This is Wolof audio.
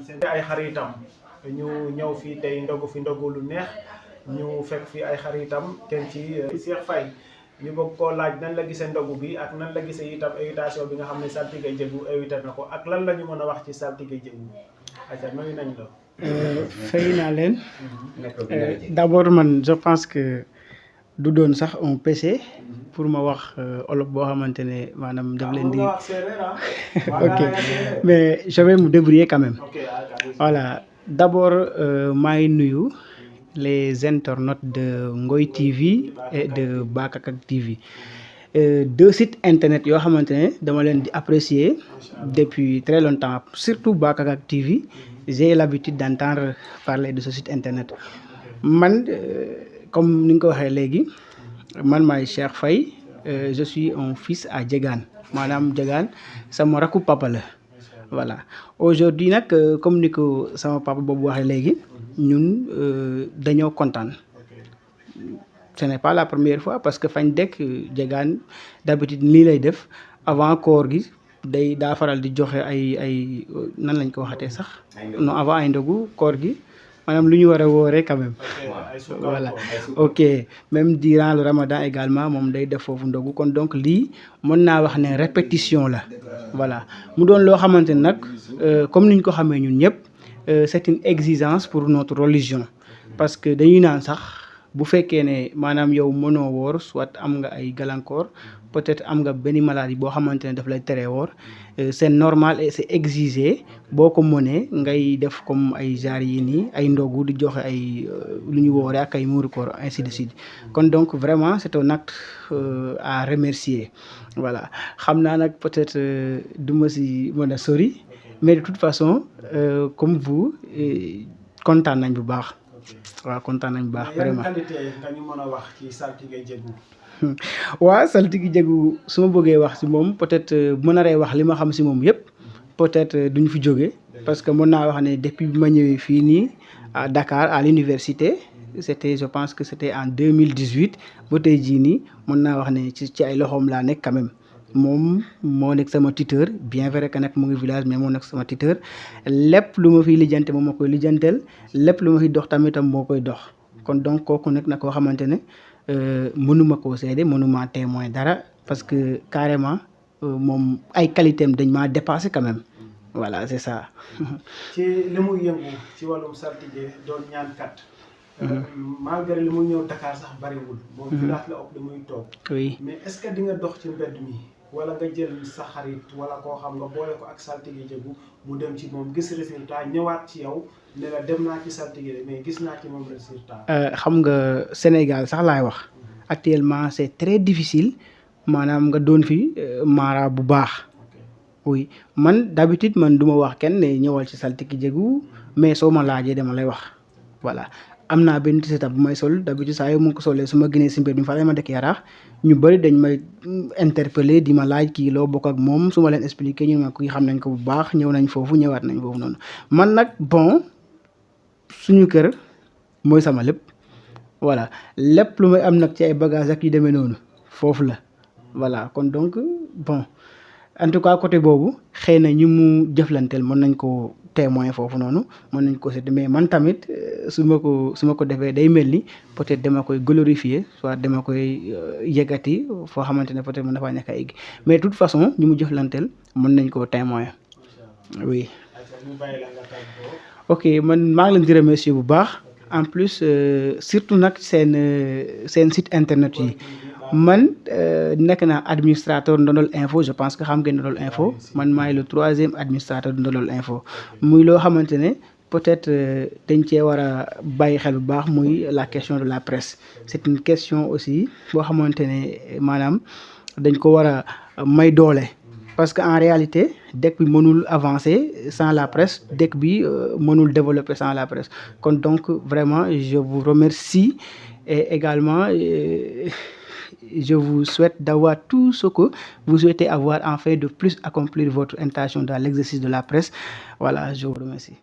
seen ay xaritam ñu ñëw fii tey ndogu fi ndogu lu neex ñu fekk fi ay xaritam kenn ci Cheikh Faye ñu bëgg koo laaj nan la gisee ndogu bi ak nan la gisee itam invitation bi nga xam ne Saltigué Ndiégu invité na ko ak lan la ñu mën a wax ci Saltigué Ndiégu aca nuyu nañ la. fay naa leen d'abord man je pense que du doon sax un péché pour ma wax olof boo xamante ne maanaam daf leen di ok mais je vais me débrouiller quand même. Voilà, d'abord maa ngi nuyu les internautes de Ngoy TV et de Bakakak TV, deux sites internet yoo xamante ne dama leen di apprécier depuis très longtemps, surtout Bakakak TV. J'ai l'habitude d'entendre parler de ce site internet. Man comme ni nga ko waxee léegi man maay Cheikh Faye, je suis un fils à Diegane, maanaam Diegane sama rakku papa la. Voilà, aujourd'hui nag comme ni ko sama papa boobu waxee léegi ñun dañoo kontaan. Ce n'est pas la première fois parce que fañ dekk Diegane d'habitude lii lay def avant koor gi daa faral di joxe ay nan lañ ko waxatee sax non avant ay ndogu koor gi maanaam lu ñu war a wooree quand même. Voilà, ok, même durant le ramadan également moom day def foofu ndogu kon donc lii mën naa wax ne répétition la. Voilà, mu doon loo xamante ne nag comme niñ ko xamee ñun ñëpp c'est une exigence pour notre religion parce que dañuy naan sax bu fekkee ne maanaam yow mënoo woor soit am nga ay gàllankoor peut-être am nga benn maladie boo xamante ne daf lay tere woor, c'est normal et c'est exigé boo ko mënee ngay def comme ay genre yi nii ay ndogu di joxe ay lu ñu wooree ak ay muuru koor ainsi de suite. Kon donc vraiment c'est un acte à remercier. Voilà, xam naa nag peut-être du ma si mën a sori mais de toute façon comme vous kontaan nañ bu baax. waaw kontaan nañ bu baax vraiment. yan qualité nga ñu mën a wax ci Saltigué Ndiégu. waaw Saltigué Ndiégu su ma bëggee wax si moom peut-être bu ma naree wax li ma xam si moom yëpp peut-être duñu fi jóge parce que mën naa wax ne depuis bi ma ñëwee fii nii à Dakar à l'université je pense que c'était en 2018 ba tey jii nii mën naa wax ne ci ay loxoom laa nekk quand même. moom moo nekk sama tuteur bien vrai que nag mu ngi village mais moo nekk sama tuteur lépp lu ma fiy lijjante moom moo koy lijjanteel lépp lu ma fiy dox tamitam moo koy dox kon donc kooku nekk na koo xamante ne mënuma koo seede mënuma témoin dara parce que carrément moom ay qualité am dañ maa dépassé quand même. Voilà, c'est ça. ci li muy yëngu ci wàllum Saltigué doon ñaankat. malgré li muy ñëw Dakar sax bariwul. moom village la ëpp li muy toog. Oui, mais est-ce que di nga dox ci mbedd mi wala nga jël sa xarit wala koo xam nga boole ko ak Saltigué Ndiégu mu dem ci moom gis résultat ñëwaat ci yow ne la dem naa ci Saltigué mais gis naa ci moom résultat. xam nga Sénégal sax laay wax actuellement c'est très difficile maanaam nga doon fi mara bu baax. Oui, man d'habitude man du ma wax kenn ne ñëwal ci Saltigué Ndiégu mais soo ma laajee dama lay wax. Voilà, am naa benn t-shirt bu may sol d'habitude saa yoo mu ko solee su ma génnee si mbir mi fa lay ma dëkk Yaraax ñu bëri dañ may interpeller di ma laaj kii loo bokk ak moom su ma leen expliquer ñu ma kii xam nañ ko bu baax ñëw nañ foofu ñëwaat nañ foofu noonu. Man nag bon suñu kër mooy sama lépp. Voilà, lépp lu may am nag ci ay bagages ak yu demee noonu foofu la. Voilà, kon donc bon en tout cas côté boobu xëy na ñu mu jëflanteel mën nañ ko témoin foofu noonu mën nañ ko seet mais man tamit su ma ko defee day mel ni peut-être dama koy glorifier soit dama koy yëkkati foo xamante ne peut-être mën na faa ñàkk a egg mais de toute façon ñu mu jëflanteel mën nañ koo témoin. Oui. Ok, man maa ngi leen di remercier bu baax en plus surtout nag seen site internet yi. Man nekk naa administrateur Ndondol Info, je pense que xam ngeen Ndondol Info man maay le 3e administrateur de Ndondol Info muy loo xamante ne peut-être dañ cee war a bàyyi xel bu baax muy la question de la presse. C'est une question aussi boo xamante ne maanaam dañ ko war a may doole parce que en réalité dëkk bi mënul avancer sans la presse, dëkk bi mënul développer sans la presse kon donc vraiment je vous remercie Et également, je vous souhaite d'avoir tout ce que vous souhaitez avoir, afin de plus accomplir votre intention dans l'exercice de la presse. Voilà, je vous remercie.